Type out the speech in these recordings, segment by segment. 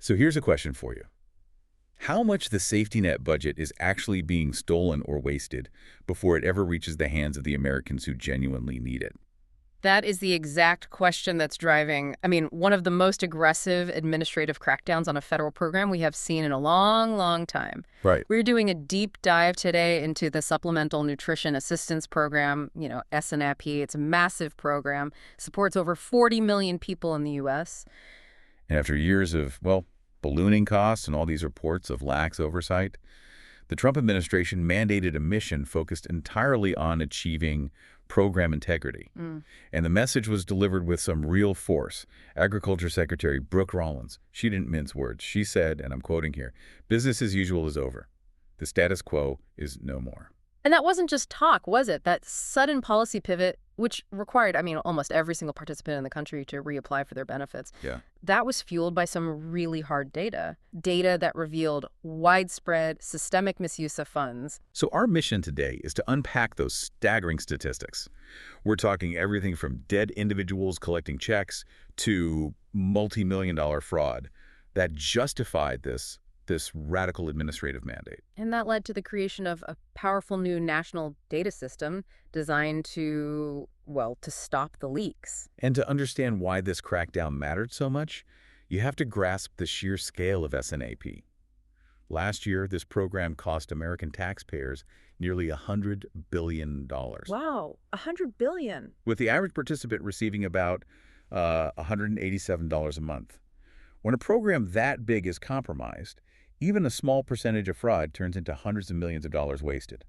So here's a question for you. How much the safety net budget is actually being stolen or wasted before it ever reaches the hands of the Americans who genuinely need it? That is the exact question that's driving, one of the most aggressive administrative crackdowns on a federal program we have seen in a long, long time. Right. We're doing a deep dive today into the Supplemental Nutrition Assistance Program, SNAP. It's a massive program, supports over 40 million people in the U.S. And after years of, well, ballooning costs and all these reports of lax oversight, the Trump administration mandated a mission focused entirely on achieving program integrity. And the message was delivered with some real force. Agriculture Secretary Brooke Rollins, she didn't mince words. She said, and I'm quoting here, "Business as usual is over. The status quo is no more." And that wasn't just talk, was it? That sudden policy pivot, which required, almost every single participant in the country to reapply for their benefits. Yeah. That was fueled by some really hard data that revealed widespread systemic misuse of funds. So our mission today is to unpack those staggering statistics. We're talking everything from dead individuals collecting checks to multi-million-dollar fraud that justified this radical administrative mandate. And that led to the creation of a powerful new national data system designed to stop the leaks. And to understand why this crackdown mattered so much, you have to grasp the sheer scale of SNAP. Last year, this program cost American taxpayers nearly $100 billion. Wow, $100 billion. With the average participant receiving about $187 a month. When a program that big is compromised, even a small percentage of fraud turns into hundreds of millions of dollars wasted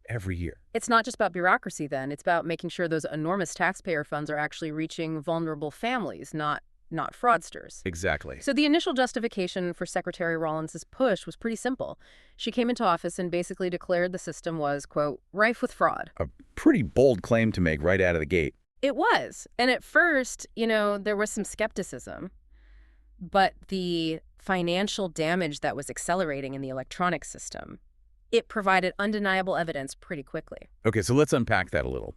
every year. It's not just about bureaucracy then. It's about making sure those enormous taxpayer funds are actually reaching vulnerable families, not fraudsters. Exactly. So the initial justification for Secretary Rollins' push was pretty simple. She came into office and basically declared the system was, quote, rife with fraud. A pretty bold claim to make right out of the gate. It was. And at first, there was some skepticism. But the financial damage that was accelerating in the electronic system, it provided undeniable evidence pretty quickly. Okay, so let's unpack that a little,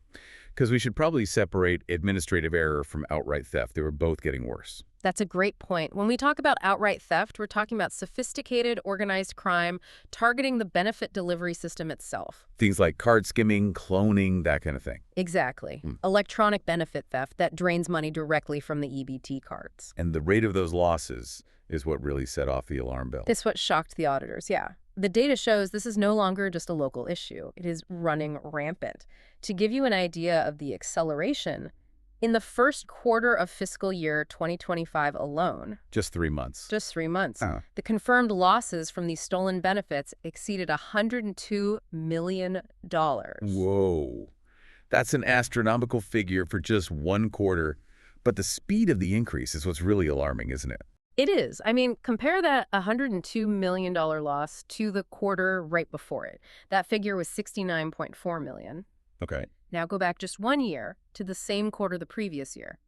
because we should probably separate administrative error from outright theft. They were both getting worse. That's a great point. When we talk about outright theft, we're talking about sophisticated, organized crime targeting the benefit delivery system itself. Things like card skimming, cloning, that kind of thing. Exactly. Electronic benefit theft that drains money directly from the EBT cards. And the rate of those losses is what really set off the alarm bell. This is what shocked the auditors, yeah. The data shows this is no longer just a local issue. It is running rampant. To give you an idea of the acceleration, in the first quarter of fiscal year 2025 alone, Just 3 months. The confirmed losses from these stolen benefits exceeded $102 million. Whoa. That's an astronomical figure for just 1 quarter. But the speed of the increase is what's really alarming, isn't it? It is. Compare that $102 million loss to the quarter right before it. That figure was $69.4 million. Okay. Now go back just 1 year to the same quarter the previous year.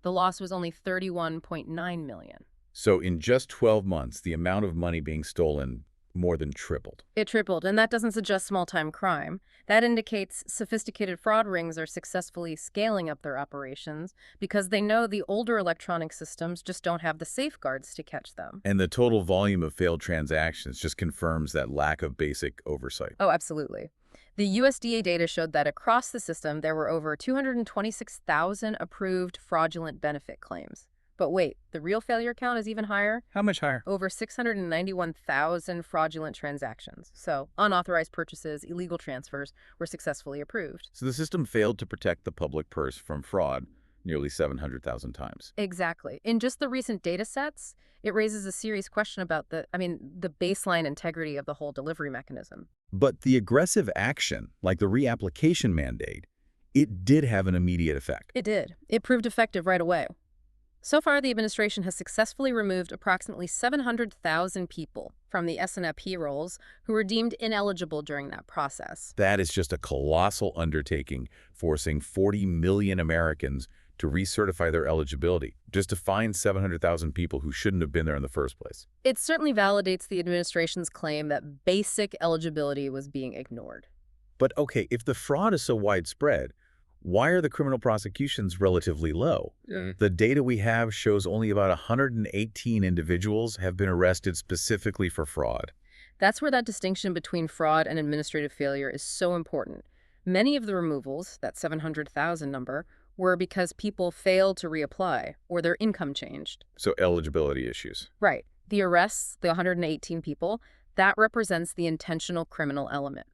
The loss was only $31.9 million. So in just 12 months, the amount of money being stolen more than tripled. It tripled, and that doesn't suggest small-time crime. That indicates sophisticated fraud rings are successfully scaling up their operations because they know the older electronic systems just don't have the safeguards to catch them. And the total volume of failed transactions just confirms that lack of basic oversight. Oh, absolutely. The USDA data showed that across the system, there were over 226,000 approved fraudulent benefit claims. But wait, the real failure count is even higher? How much higher? Over 691,000 fraudulent transactions. So unauthorized purchases, illegal transfers were successfully approved. So the system failed to protect the public purse from fraud nearly 700,000 times. Exactly. In just the recent data sets, it raises a serious question about the baseline integrity of the whole delivery mechanism. But the aggressive action, like the reapplication mandate, it did have an immediate effect. It did. It proved effective right away. So far, the administration has successfully removed approximately 700,000 people from the SNAP rolls who were deemed ineligible during that process. That is just a colossal undertaking, forcing 40 million Americans to recertify their eligibility, just to find 700,000 people who shouldn't have been there in the first place. It certainly validates the administration's claim that basic eligibility was being ignored. But okay, if the fraud is so widespread, Why are the criminal prosecutions relatively low? Yeah. The data we have shows only about 118 individuals have been arrested specifically for fraud. That's where that distinction between fraud and administrative failure is so important. Many of the removals, that 700,000 number, were because people failed to reapply or their income changed. So eligibility issues. Right. The arrests, the 118 people, that represents the intentional criminal element.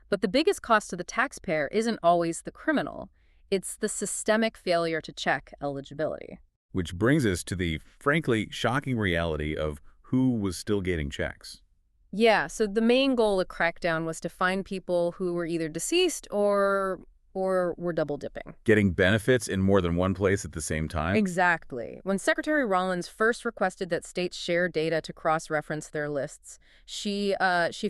But the biggest cost to the taxpayer isn't always the criminal. It's the systemic failure to check eligibility. Which brings us to the, frankly, shocking reality of who was still getting checks. Yeah, so the main goal of crackdown was to find people who were either deceased or were double dipping. Getting benefits in more than one place at the same time? Exactly. When Secretary Rollins first requested that states share data to cross-reference their lists, she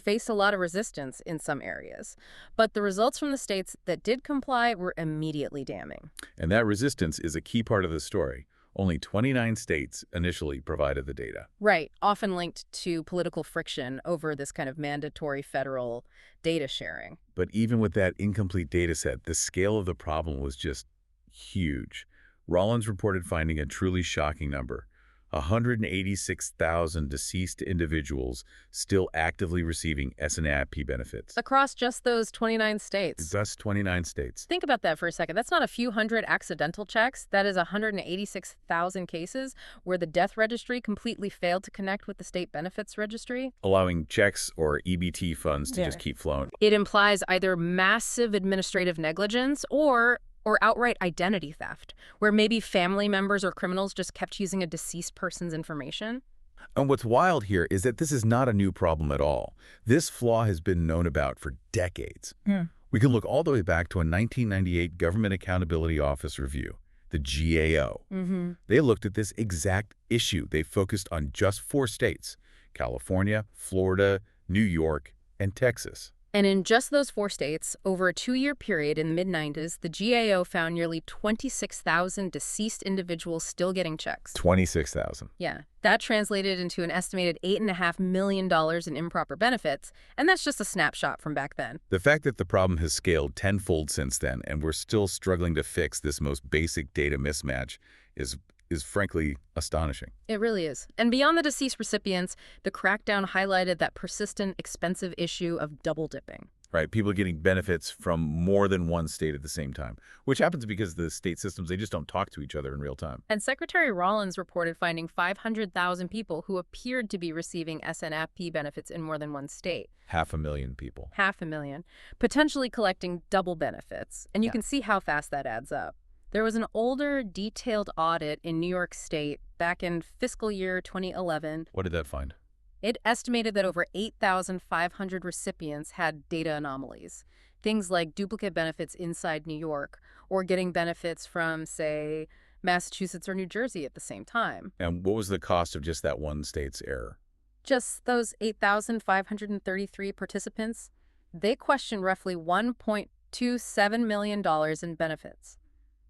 faced a lot of resistance in some areas. But the results from the states that did comply were immediately damning. And that resistance is a key part of the story. Only 29 states initially provided the data. Right, often linked to political friction over this kind of mandatory federal data sharing. But even with that incomplete data set, the scale of the problem was just huge. Rollins reported finding a truly shocking number: 186,000 deceased individuals still actively receiving SNAP benefits. Across just those 29 states. Thus, 29 states. Think about that for a second. That's not a few hundred accidental checks. That is 186,000 cases where the death registry completely failed to connect with the state benefits registry. Allowing checks or EBT funds to just keep flowing. It implies either massive administrative negligence or outright identity theft, where maybe family members or criminals just kept using a deceased person's information. And what's wild here is that this is not a new problem at all. This flaw has been known about for decades. We can look all the way back to a 1998 Government Accountability Office review, the GAO. They looked at this exact issue. They focused on just 4 states: California, Florida, New York, and Texas. And in just those 4 states, over a 2-year period in the mid-90s, the GAO found nearly 26,000 deceased individuals still getting checks. 26,000. Yeah, that translated into an estimated $8.5 million in improper benefits, and that's just a snapshot from back then. The fact that the problem has scaled tenfold since then, and we're still struggling to fix this most basic data mismatch is frankly astonishing. It really is. And beyond the deceased recipients, the crackdown highlighted that persistent, expensive issue of double dipping. Right, people getting benefits from more than one state at the same time, which happens because the state systems, they just don't talk to each other in real time. And Secretary Rollins reported finding 500,000 people who appeared to be receiving SNAP benefits in more than one state. 500,000 people. 500,000, potentially collecting double benefits. And you can see how fast that adds up. There was an older, detailed audit in New York State back in fiscal year 2011. What did that find? It estimated that over 8,500 recipients had data anomalies, things like duplicate benefits inside New York or getting benefits from, say, Massachusetts or New Jersey at the same time. And what was the cost of just that one state's error? Just those 8,533 participants, they questioned roughly $1.27 million in benefits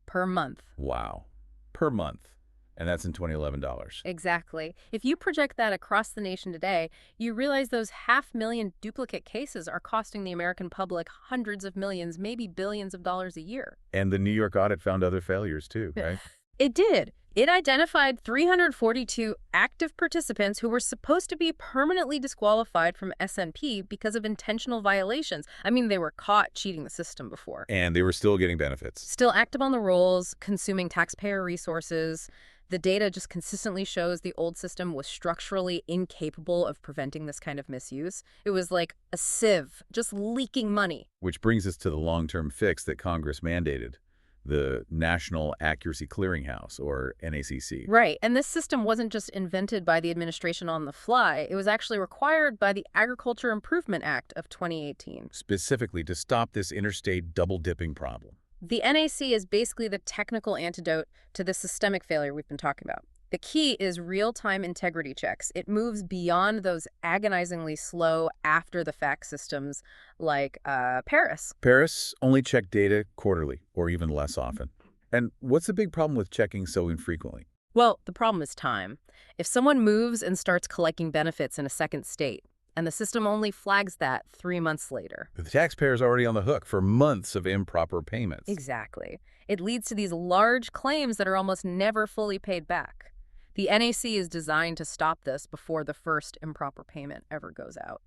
per month. Wow. Per month. And that's in 2011 dollars. Exactly. If you project that across the nation today, you realize those 500,000 duplicate cases are costing the American public hundreds of millions, maybe billions of dollars a year. And the New York audit found other failures too, right? It did. It identified 342 active participants who were supposed to be permanently disqualified from SNP because of intentional violations. I mean, they were caught cheating the system before. And they were still getting benefits. Still active on the rolls, consuming taxpayer resources. The data just consistently shows the old system was structurally incapable of preventing this kind of misuse. It was like a sieve, just leaking money. Which brings us to the long-term fix that Congress mandated, the National Accuracy Clearinghouse, or NACC. Right, and this system wasn't just invented by the administration on the fly. It was actually required by the Agriculture Improvement Act of 2018. Specifically to stop this interstate double-dipping problem. The NAC is basically the technical antidote to the systemic failure we've been talking about. The key is real-time integrity checks. It moves beyond those agonizingly slow after-the-fact systems like Paris. Paris only checked data quarterly, or even less often. And what's the big problem with checking so infrequently? Well, the problem is time. If someone moves and starts collecting benefits in a second state, and the system only flags that 3 months later. The taxpayer's already on the hook for months of improper payments. Exactly. It leads to these large claims that are almost never fully paid back. The NAC is designed to stop this before the first improper payment ever goes out.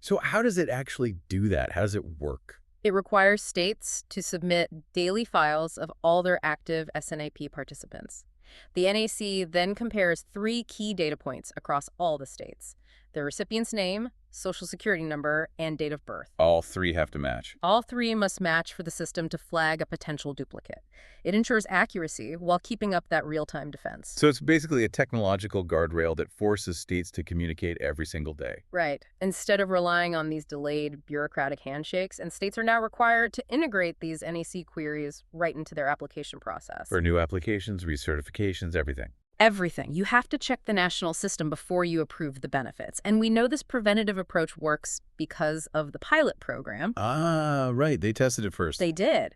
So how does it actually do that? How does it work? It requires states to submit daily files of all their active SNAP participants. The NAC then compares 3 key data points across all the states: the recipient's name, social security number, and date of birth. All 3 have to match. All 3 must match for the system to flag a potential duplicate. It ensures accuracy while keeping up that real-time defense. So it's basically a technological guardrail that forces states to communicate every single day. Right. Instead of relying on these delayed bureaucratic handshakes, and states are now required to integrate these NAC queries right into their application process. For new applications, recertifications, everything. Everything. You have to check the national system before you approve the benefits. And we know this preventative approach works because of the pilot program. Ah, right. They tested it first. They did.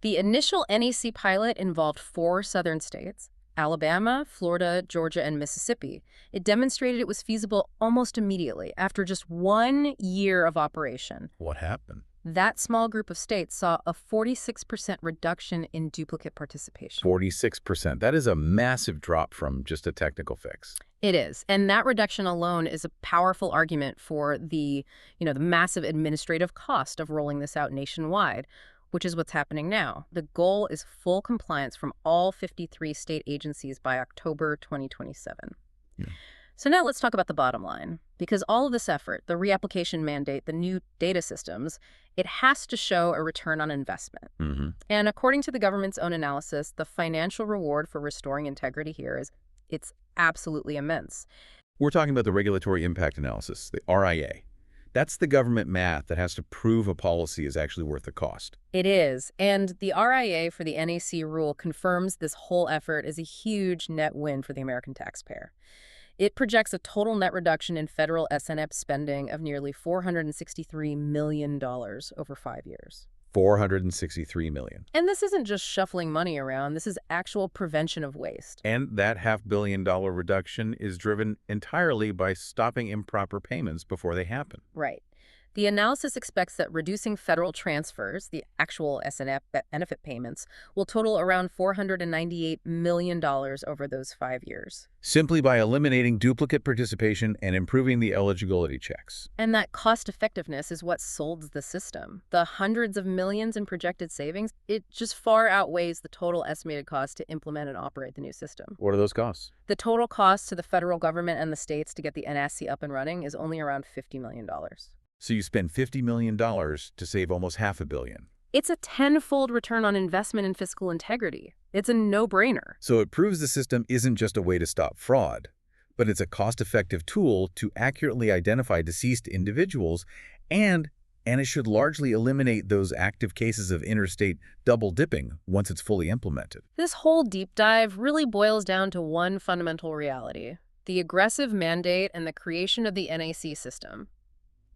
The initial NAC pilot involved 4 southern states: Alabama, Florida, Georgia, and Mississippi. It demonstrated it was feasible almost immediately after just 1 year of operation. What happened? That small group of states saw a 46% reduction in duplicate participation. 46%. That is a massive drop from just a technical fix. It is. And that reduction alone is a powerful argument for the massive administrative cost of rolling this out nationwide, which is what's happening now. The goal is full compliance from all 53 state agencies by October 2027. Yeah. So now let's talk about the bottom line. Because all of this effort, the reapplication mandate, the new data systems, it has to show a return on investment. And according to the government's own analysis, the financial reward for restoring integrity here it's absolutely immense. We're talking about the regulatory impact analysis, the RIA. That's the government math that has to prove a policy is actually worth the cost. It is. And the RIA for the NAC rule confirms this whole effort is a huge net win for the American taxpayer. It projects a total net reduction in federal SNAP spending of nearly $463 million over 5 years. $463 million. And this isn't just shuffling money around. This is actual prevention of waste. And that $500 million reduction is driven entirely by stopping improper payments before they happen. Right. The analysis expects that reducing federal transfers, the actual SNAP benefit payments, will total around $498 million over those 5 years. Simply by eliminating duplicate participation and improving the eligibility checks. And that cost effectiveness is what sold the system. The hundreds of millions in projected savings, it just far outweighs the total estimated cost to implement and operate the new system. What are those costs? The total cost to the federal government and the states to get the NAC up and running is only around $50 million. So you spend $50 million to save almost $500 million. It's a tenfold return on investment in fiscal integrity. It's a no-brainer. So it proves the system isn't just a way to stop fraud, but it's a cost-effective tool to accurately identify deceased individuals, and it should largely eliminate those active cases of interstate double-dipping once it's fully implemented. This whole deep dive really boils down to one fundamental reality: the aggressive mandate and the creation of the NAC system.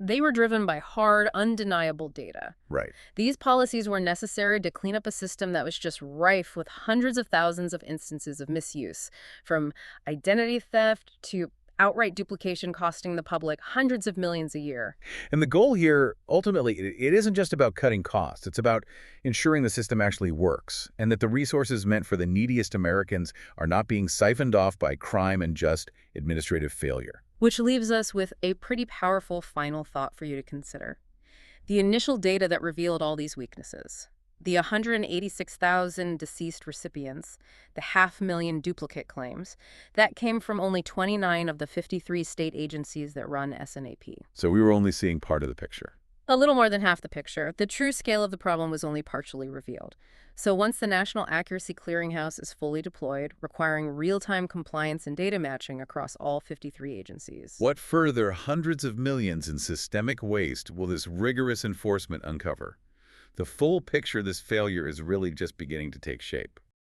They were driven by hard, undeniable data. Right. These policies were necessary to clean up a system that was just rife with hundreds of thousands of instances of misuse, from identity theft to outright duplication costing the public hundreds of millions a year. And the goal here, ultimately, it isn't just about cutting costs. It's about ensuring the system actually works and that the resources meant for the neediest Americans are not being siphoned off by crime and just administrative failure. Which leaves us with a pretty powerful final thought for you to consider. The initial data that revealed all these weaknesses, the 186,000 deceased recipients, the 500,000 duplicate claims, that came from only 29 of the 53 state agencies that run SNAP. So we were only seeing part of the picture. A little more than half the picture. The true scale of the problem was only partially revealed. So once the National Accuracy Clearinghouse is fully deployed, requiring real-time compliance and data matching across all 53 agencies. What further hundreds of millions in systemic waste will this rigorous enforcement uncover? The full picture of this failure is really just beginning to take shape.